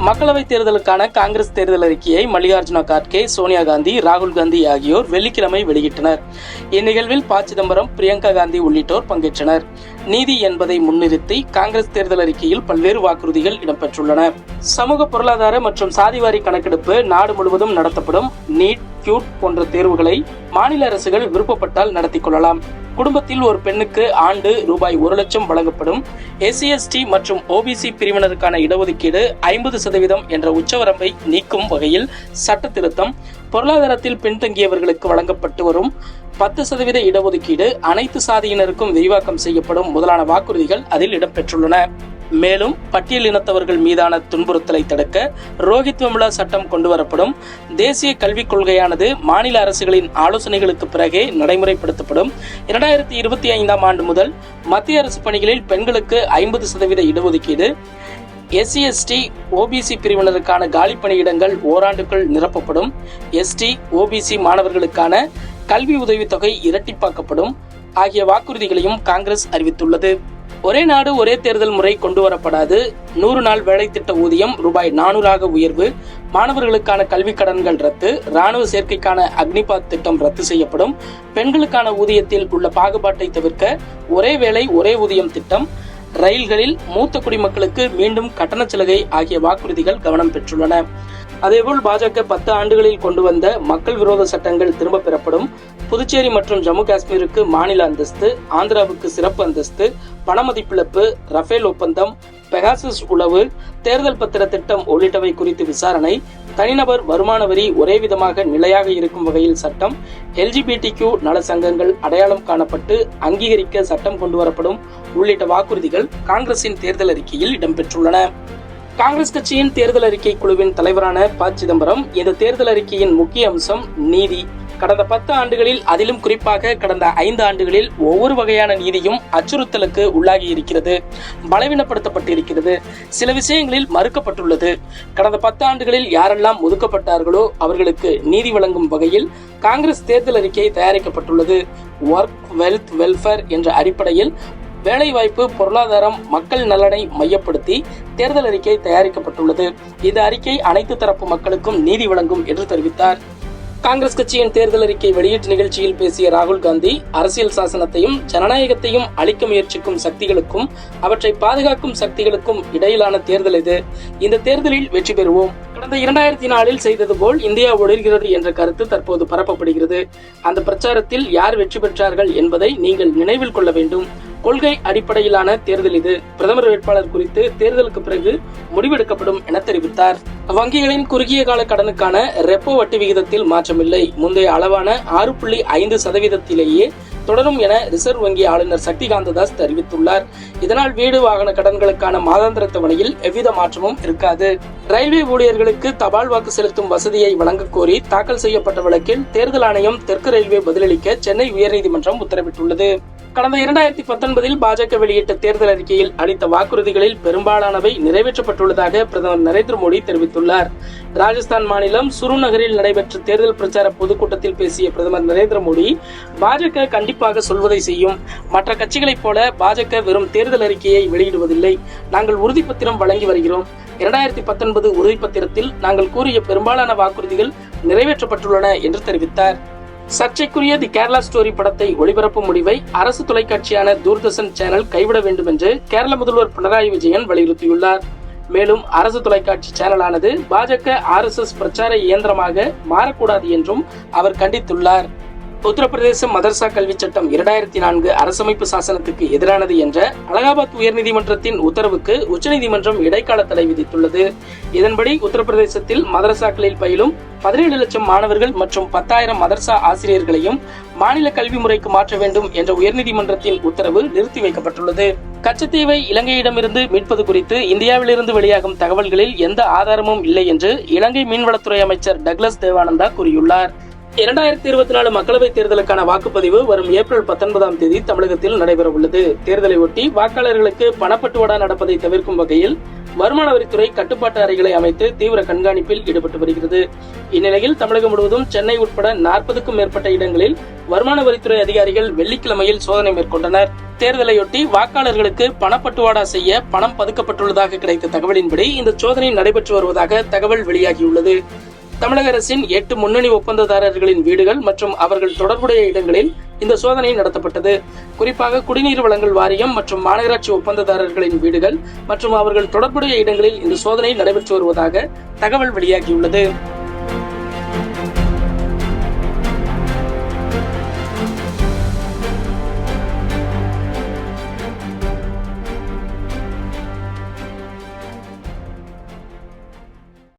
மக்களவைத் தேர்தலுக்கான காங்கிரஸ் தேர்தல் அறிக்கையை மல்லிகார்ஜுன கார்கே, சோனியா காந்தி, ராகுல் காந்தி ஆகியோர் வெள்ளிக்கிழமை வெளியிட்டனர். இந்நிகழ்வில் ப. சிதம்பரம், பிரியங்கா காந்தி உள்ளிட்டோர் பங்கேற்றனர். நீதி என்பதை முன்னிறுத்தி காங்கிரஸ் தேர்தல் அறிக்கையில் பல்வேறு வாக்குறுதிகள் இடம்பெற்றுள்ளன. சமூக பொருளாதார மற்றும் சாதிவாரி கணக்கெடுப்பு நாடு முழுவதும் நடத்தப்படும். நீட், கியூட் போன்ற தேர்வுகளை மாநில அரசுகள் விருப்பப்பட்டால் நடத்திக் கொள்ளலாம். குடும்பத்தில் ஒரு பெண்ணுக்கு ஆண்டு ரூபாய் 1 லட்சம் வழங்கப்படும். SC/ST மற்றும் OBC பிரிவினருக்கான இடஒதுக்கீடு 50% என்ற உச்சவரம்பை நீக்கும் வகையில் சட்ட திருத்தம். பொருளாதாரத்தில் பின்தங்கியவர்களுக்கு வழங்கப்பட்டு வரும் 10% இடஒதுக்கீடு அனைத்து சாதியினருக்கும் விரிவாக்கம் செய்யப்படும் முதலான வாக்குறுதிகள் அதில் இடம்பெற்றுள்ளன. மேலும் பட்டியலினத்தவர்கள் மீதான துன்புறுத்தலை தடுக்க ரோஹித் வெமுலா சட்டம் கொண்டுவரப்படும். தேசிய கல்விக் கொள்கையானது மாநில அரசுகளின் ஆலோசனைகளுக்கு பிறகே நடைமுறைப்படுத்தப்படும். 2025ஆம் ஆண்டு முதல் மத்திய அரசு பணிகளில் பெண்களுக்கு 50% இடஒதுக்கீடு. SC/ST, OBC பிரிவினருக்கான காலி பணியிடங்கள் ஓராண்டுக்குள் நிரப்பப்படும். ST, OBC மாணவர்களுக்கான கல்வி உதவித்தொகை இரட்டிப்பாக்கப்படும் ஆகிய வாக்குறுதிகளையும் காங்கிரஸ் அறிவித்துள்ளது. ஒரே நாடு ஒரே தேர்தல் முறை கொண்டு வரப்படாது. 100 நாள் வேலை திட்ட ஊதியம் ரூபாய் 400 உயர்வு. மாணவர்களுக்கான கல்வி கடன்கள் ரத்து. ராணுவ சேர்க்கைக்கான அக்னிபாத் திட்டம் ரத்து செய்யப்படும். பெண்களுக்கான ஊதியத்தில் உள்ள பாகுபாட்டை தவிர்க்க ஒரே வேலை ஒரே ஊதியம் திட்டம். ரயில்களில் மூத்த குடிமக்களுக்கு மீண்டும் கட்டண சலுகை ஆகிய வாக்குறுதிகள் கவனம் பெற்றுள்ளன. அதேபோல் பாஜக 10 ஆண்டுகளில் கொண்டு வந்த மக்கள் விரோத சட்டங்கள் திரும்ப பெறப்படும். புதுச்சேரி மற்றும் ஜம்மு காஷ்மீருக்கு மாநில அந்தஸ்து, ஆந்திராவுக்கு சிறப்பு அந்தஸ்து, பணமதிப்பிழப்பு, ரஃபேல் ஒப்பந்தம், பெகாசஸ் உளவு, தேர்தல் பத்திர திட்டம் உள்ளிட்டவை குறித்து விசாரணை, தனிநபர் வருமான வரி ஒரே விதமாக நிலையாக இருக்கும் வகையில் சட்டம், LGBTQ நல சங்கங்கள் அடையாளம் காணப்பட்டு அங்கீகரிக்க சட்டம் கொண்டுவரப்படும் உள்ளிட்ட வாக்குறுதிகள் காங்கிரசின் தேர்தல் அறிக்கையில் இடம்பெற்றுள்ளன. காங்கிரஸ் கட்சியின் தேர்தல் அறிக்கை குழுவின் தலைவரான ப. சிதம்பரம், இந்த தேர்தல் அறிக்கையின் முக்கிய அம்சம் நீதி. கடந்த 10 ஆண்டுகளில், அதிலும் குறிப்பாக கடந்த 5 ஆண்டுகளில் ஒவ்வொரு வகையான நீதியும் அச்சுறுத்தலுக்கு உள்ளாகி இருக்கிறது, பலவீனப்படுத்தப்பட்டிருக்கிறது, சில விஷயங்களில் மறுக்கப்பட்டுள்ளது. கடந்த 10 ஆண்டுகளில் யாரெல்லாம் ஒதுக்கப்பட்டார்களோ அவர்களுக்கு நீதி வழங்கும் வகையில் காங்கிரஸ் தேர்தல் அறிக்கை தயாரிக்கப்பட்டுள்ளது. ஒர்க், வெல்த், வெல்ஃபேர் என்ற அடிப்படையில் வேலைவாய்ப்பு, பொருளாதாரம், மக்கள் நலனை மையப்படுத்தி தேர்தல் அறிக்கை தயாரிக்கப்பட்டுள்ளது. இந்த அறிக்கை அனைத்து தரப்பு மக்களுக்கும் நீதி வழங்கும் என்று தெரிவித்தார். காங்கிரஸ் கட்சியின் தேர்தல் அறிக்கை வெளியீட்டு நிகழ்ச்சியில் பேசிய ராகுல் காந்தி, அரசியல் சாசனத்தையும் ஜனநாயகத்தையும் அளிக்க முயற்சிக்கும் சக்திகளுக்கும் அவற்றை பாதுகாக்கும் சக்திகளுக்கும் இடையிலான தேர்தல் இது. இந்த தேர்தலில் வெற்றி பெறுவோம். கடந்த 2004இல் செய்தது போல் இந்தியா ஒளிர்கிறது என்ற கருத்து தற்போது பரப்பப்படுகிறது. அந்த பிரச்சாரத்தில் யார் வெற்றி பெற்றார்கள் என்பதை நீங்கள் நினைவில் கொள்ள வேண்டும். கொள்கை அடிப்படையிலான தேர்தல் இது. பிரதமர் வேட்பாளர் குறித்து தேர்தலுக்கு பிறகு முடிவெடுக்கப்படும் என தெரிவித்தார். வங்கிகளின் குறுகிய கால கடனுக்கான ரெப்போ வட்டி விகிதத்தில் மாற்றமில்லை. முந்தைய அளவான 6.5%லேயே தொடரும் என ரிசர்வ் வங்கி ஆளுநர் சக்திகாந்த தாஸ் தெரிவித்துள்ளார். இதனால் வீடு, வாகன கடன்களுக்கான மாதாந்திர தவணையில் எவ்வித மாற்றமும் இருக்காது. ரயில்வே ஊழியர்களுக்கு தபால் வாக்கு செலுத்தும் வசதியை வழங்க கோரி தாக்கல் செய்யப்பட்ட வழக்கில் தேர்தல் ஆணையம் தெற்கு ரயில்வே பதிலளிக்க சென்னை உயர்நீதிமன்றம் உத்தரவிட்டுள்ளது. கடந்த 2019இல் பாஜக வெளியிட்ட தேர்தல் அறிக்கையில் அளித்த வாக்குறுதிகளில் பெரும்பாலானவை நிறைவேற்றப்பட்டுள்ளதாக பிரதமர் நரேந்திர மோடி தெரிவித்துள்ளார். ராஜஸ்தான் மாநிலம் சுரு நகரில் நடைபெற்ற தேர்தல் பிரச்சார பொதுக்கூட்டத்தில் பேசிய பிரதமர் நரேந்திர மோடி, பாஜக கண்டிப்பாக சொல்வதை செய்யும். மற்ற கட்சிகளைப் போல பாஜக வெறும் தேர்தல் அறிக்கையை வெளியிடுவதில்லை. நாங்கள் உறுதிப்பத்திரம் வழங்கி வருகிறோம். 2019 உறுதிப்பத்திரத்தில் நாங்கள் கூறிய பெரும்பாலான வாக்குறுதிகள் நிறைவேற்றப்பட்டுள்ளன என்று தெரிவித்தார். சர்ச்சைக்குரிய தி கேரளா ஸ்டோரி படத்தை ஒளிபரப்பும் முடிவை அரசு தொலைக்காட்சியான தூர்தர்ஷன் சேனல் கைவிட வேண்டும் என்று கேரள முதல்வர் பினராயி விஜயன் வலியுறுத்தியுள்ளார். மேலும் அரசு தொலைக்காட்சி சேனலானது பாஜக RSS பிரச்சார இயந்திரமாக மாறக்கூடாது என்றும் அவர் கண்டித்துள்ளார். உத்தரப்பிரதேச மதர்சா கல்வி சட்டம் 2004 அரசமைப்பு சாசனத்துக்கு எதிரானது என்ற அலகாபாத் உயர்நீதிமன்றத்தின் உத்தரவுக்கு உச்சநீதிமன்றம் இடைக்கால தடை விதித்துள்ளது. இதன்படி உத்தரப்பிரதேசத்தில் மதரசாக்களில் பயிலும் 17 லட்சம் மாணவர்கள் மற்றும் 10,000 மதர்சா ஆசிரியர்களையும் மாநில கல்வி முறைக்கு மாற்ற வேண்டும் என்ற உயர்நீதிமன்றத்தின் உத்தரவு நிறுத்தி வைக்கப்பட்டுள்ளது. கச்சத்தீவை இலங்கையிடமிருந்து மீட்பது குறித்து இந்தியாவிலிருந்து வெளியாகும் தகவல்களில் எந்த ஆதாரமும் இல்லை என்று இலங்கை மீன்வளத்துறை அமைச்சர் டக்ளஸ் தேவானந்தா கூறியுள்ளார். 2024 மக்களவைத் தேர்தலுக்கான வாக்குப்பதிவு வரும் ஏப்ரல் 19ஆம் தேதி தமிழகத்தில் நடைபெற உள்ளது. தேர்தலை ஒட்டி வாக்காளர்களுக்கு பணப்பட்டுவாடா நடப்பதை தவிர்க்கும் வகையில் வருமான வரித்துறை கட்டுப்பாட்டு அறைகளை அமைத்து தீவிர கண்காணிப்பில் ஈடுபட்டு வருகிறது. இந்நிலையில் தமிழகம் முழுவதும் சென்னை உட்பட 40க்கும் மேற்பட்ட இடங்களில் வருமான வரித்துறை அதிகாரிகள் வெள்ளிக்கிழமையில் சோதனை மேற்கொண்டனர். தேர்தலையொட்டி வாக்காளர்களுக்கு பணப்பட்டுவாடா செய்ய பணம் பதுக்கப்பட்டுள்ளதாக கிடைத்த தகவலின்படி இந்த சோதனை நடைபெற்று வருவதாக தகவல் வெளியாகியுள்ளது. தமிழக அரசின் 8 முன்னணி ஒப்பந்ததாரர்களின் வீடுகள் மற்றும் அவர்கள் தொடர்புடைய இடங்களில் இந்த சோதனை நடத்தப்பட்டது. குறிப்பாக குடிநீர் வழங்கல் வாரியம் மற்றும் மாநகராட்சி ஒப்பந்ததாரர்களின் வீடுகள் மற்றும் அவர்கள் தொடர்புடைய இடங்களில் இந்த சோதனை நடைபெற்று வருவதாக தகவல் வெளியாகியுள்ளது.